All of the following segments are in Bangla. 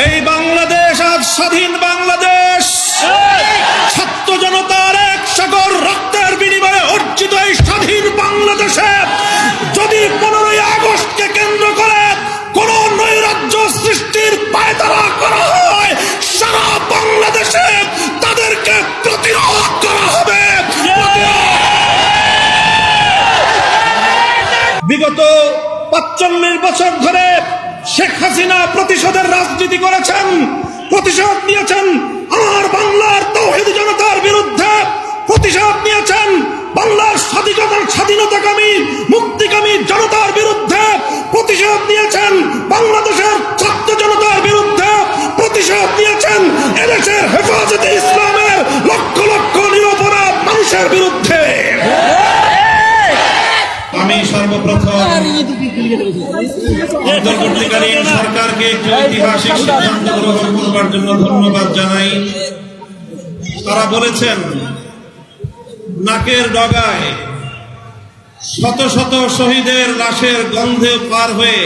এই বাংলাদেশ আজ স্বাধীন বাংলাদেশ, ছাত্র জনতার এক সাগর রক্তের বিনিময়ে অর্জিত এই স্বাধীন বাংলাদেশে যদি 15ই আগস্টকে কেন্দ্র করে কোন নৈরাজ্য সৃষ্টির পায়তারা করা হয়, সারা বাংলাদেশে তাদেরকে প্রতিরোধ করা হবে। বিগত 45 বছর ধরে শেখ হাসিনা প্রতিশোধের রাজনীতি করেছেন, প্রতিশোধ নিয়েছেন আর বাংলার তাওহীদ জনতার বিরুদ্ধে, প্রতিশোধ নিয়েছেন বাংলার স্বাধীনতাকামী মুক্তিকামী জনতার বিরুদ্ধে, প্রতিশোধ নিয়েছেন বাংলাদেশের ছাত্র জনতার বিরুদ্ধে, প্রতিশোধ নিয়েছেন এদেশের হেফাজতে ইসলামের লক্ষ লক্ষ নিরপরাধ মানুষের বিরুদ্ধে। আমি সর্বপ্রথম অন্তর্বর্তীকালীন সরকারকে একটি ঐতিহাসিক সিদ্ধান্ত গ্রহণ করবার জন্য ধন্যবাদ জানাই। তারা বলেছেন নাকের ডগায় শত শত শহীদের লাশের গন্ধে পার হয়ে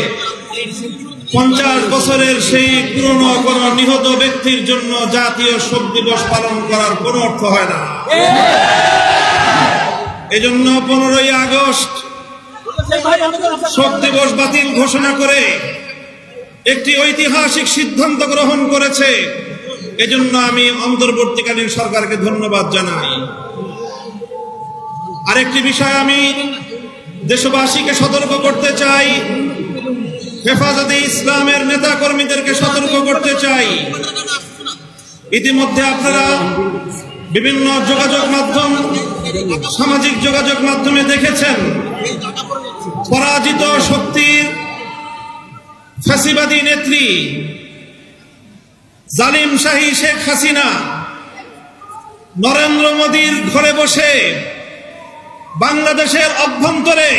50 বছরের সেই পুরনো কোন নিহত ব্যক্তির জন্য জাতীয় শোক দিবস পালন করার কোন অর্থ হয় না। এজন্য 15ই আগস্ট শোক দিবস বাতিল ঘোষণা করে একটি ঐতিহাসিক সিদ্ধান্ত গ্রহণ করেছে। এজন্য আমি অন্তর্বর্তীকালীন সরকারকে ধন্যবাদ জানাই। আরেকটি বিষয় আমি দেশবাসীকে সতর্ক করতে চাই, হেফাজতে ইসলামের নেতা কর্মীদেরকে সতর্ক করতে চাই। ইতিমধ্যে আপনারা বিভিন্ন যোগাযোগ মাধ্যম, সামাজিক যোগাযোগ মাধ্যমে দেখেছেন পরাজিত শক্তির ফ্যাসিবাদী নেত্রী জালিম শাহী শেখ হাসিনা নরেন্দ্র মোদীর ঘরে বসে বাংলাদেশের অভ্যন্তরে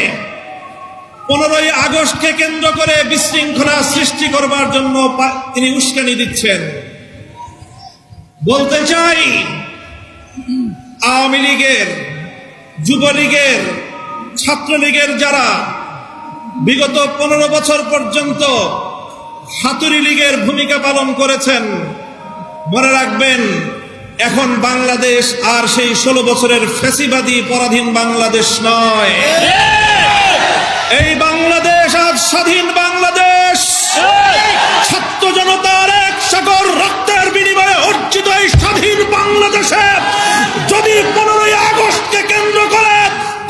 15ই আগস্টকে কেন্দ্র করে বিশৃঙ্খলা সৃষ্টি করবার জন্য তিনি উস্কানি দিচ্ছেন। বলতে চাই, আওয়ামী লীগের, যুবলীগের, ছাত্রলীগের যারা বিগত 15 বছর পর্যন্ত হাতুড়ি লীগের ভূমিকা পালন করেছেন, মনে রাখবেন এখন বাংলাদেশ আর সেই 16 বছরের ফ্যাসিবাদী পরাধীন বাংলাদেশ নয়। এই বাংলাদেশ আজ স্বাধীন বাংলাদেশ, ছাত্র জনতার এক সাগর রক্তের বিনিময়ে অর্জিত এই স্বাধীন বাংলাদেশে যদি 15ই আগস্টকে কেন্দ্র করে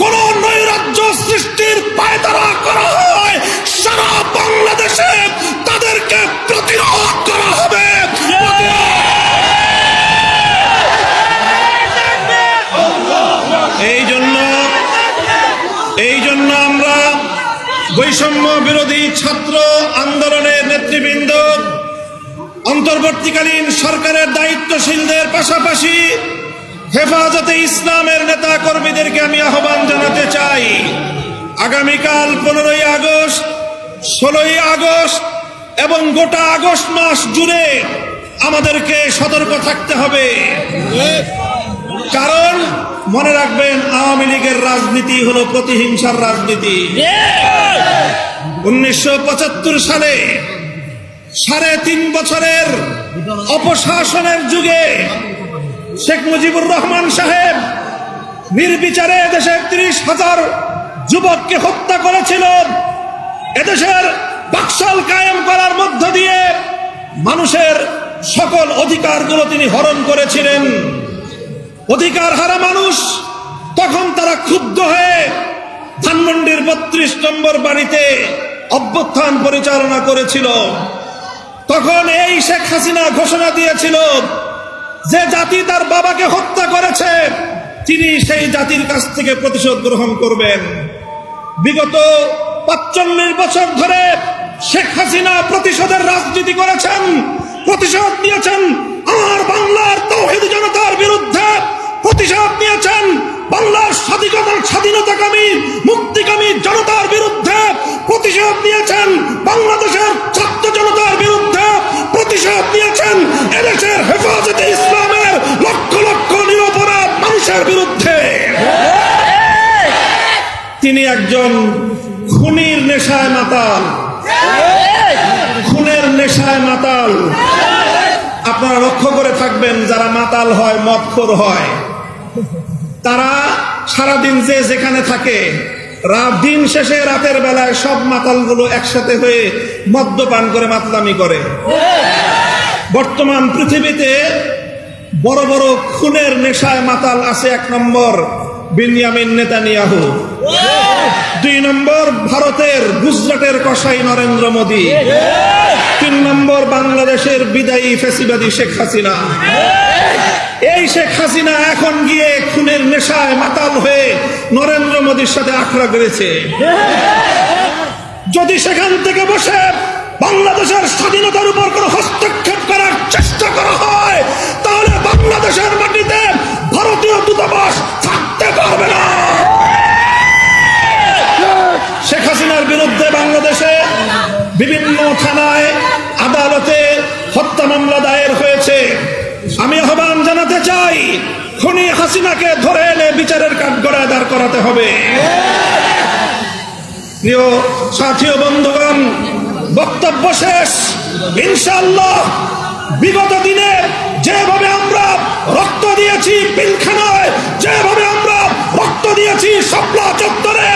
কোন নৈরাজ্য সৃষ্টির পায়তারা করা হয়, সারা বাংলাদেশে তাদেরকে প্রতিরোধ করা হবে। এই জন্য আমরা বৈষম্য বিরোধী ছাত্র আন্দোলনের নেতৃবৃন্দ, অন্তর্বর্তীকালীন সরকারের দায়িত্বশীলদের পাশাপাশি হেফাজতে ইসলামের নেতা কর্মীদেরকে আমি আহ্বান জানাতে চাই, আগামীকাল 15ই আগস্ট, 16ই আগস্ট এবং গোটা আগস্ট মাস জুড়ে আমাদেরকে সতর্ক থাকতে হবে। কারণ মনে রাখবেন, আওয়ামী লীগের রাজনীতি হলো প্রতিহিংসার রাজনীতি। 1975 সালে 3.5 বছরের অপশাসনের যুগে শেখ মুজিবুর রহমান সাহেব নির্বিচারে দেশের 30,000 যুবককে হত্যা করেছিল। এদেশের বাকশাল কায়েম করার মধ্য দিয়ে মানুষের সকল অধিকারগুলো তিনি হরণ করেছিলেন। অধিকার হারা মানুষ তখন তারা ক্ষুব্ধ হয়ে ধানমন্ডির 32 নম্বর বাড়িতে অভ্যুত্থান পরিচালনা করেছিল। তখন এই শেখ হাসিনা ঘোষণা দিয়েছিল যে জাতি তার বাবাকে হত্যা করেছে তিনি সেই জাতির কাছ থেকে প্রতিশোধ গ্রহণ করবেন। বিগত 45 বছর ধরে শেখ হাসিনা প্রতিশোধের রাজনীতি করেছেন, প্রতিশোধ নিয়েছেন আর বাংলার তাওহীদ জনতার বিরুদ্ধে, প্রতিশোধ নিয়েছেন বাংলার স্বাধীনতাকামী মুক্তিকামী জনতার বিরুদ্ধে, প্রতিশোধ নিয়েছেন বাংলাদেশের ছাত্র জনতার বিরুদ্ধে, প্রতিশোধ নিয়েছেন এদেশের হেফাজতে ইসলামের লক্ষ লক্ষ নিরপরাধ মানুষের বিরুদ্ধে। তিনি একজন খুনির নেশায় মাতাল, খুনের নেশায় মাতাল। আপনারা লক্ষ্য করে থাকবেন, যারা মাতাল হয়, মদখোর হয়, তারা সারাদিন যে যেখানে থাকে, দিন শেষে রাতের বেলায় সব মাতালগুলো একসাথে হয়ে মদ্যপান করে মাতলামি করে। বর্তমান পৃথিবীতে বড় বড় খুনের নেশায় মাতাল আছে। 1 নম্বর বিনিয়ামিন নেতানিয়াহু, 2 নম্বর ভারতের গুজরাটের কসাই নরেন্দ্র মোদী, 3 নম্বর বাংলাদেশের বিদায়ী ফ্যাসিবাদী শেখ হাসিনা। এই শেখ হাসিনা এখন গিয়ে খুনের নেশায় মাতাল হয়ে নরেন্দ্র মোদীর সাথে আখড়া করেছে। যদি সেখান থেকে বসে বাংলাদেশের স্বাধীনতার উপর কোনো হস্তক্ষেপ করার চেষ্টা করা হয়, তাহলে বাংলাদেশের মাটিতে ভারতীয় দূতাবাস থাকতে পারবে না। শেখ হাসিনার বিরুদ্ধে বাংলাদেশে বিভিন্ন থানায়, আদালতে হত্যা মামলা দায়ের হয়েছে। আমি আহ্বান জানাতে চাই, খুনি হাসিনাকে ধরে এনে বিচারের কাঠগড়ায় দাঁড় করাতে হবে। প্রিয় সাথী ও বন্ধুগণ, বক্তব্য শেষ। ইনশাআল্লাহ বিগত দিনে যেভাবে আমরা রক্ত দিয়েছি পিলখানায়, যেভাবে আমরা রক্ত দিয়েছি শাপলা চত্বরে,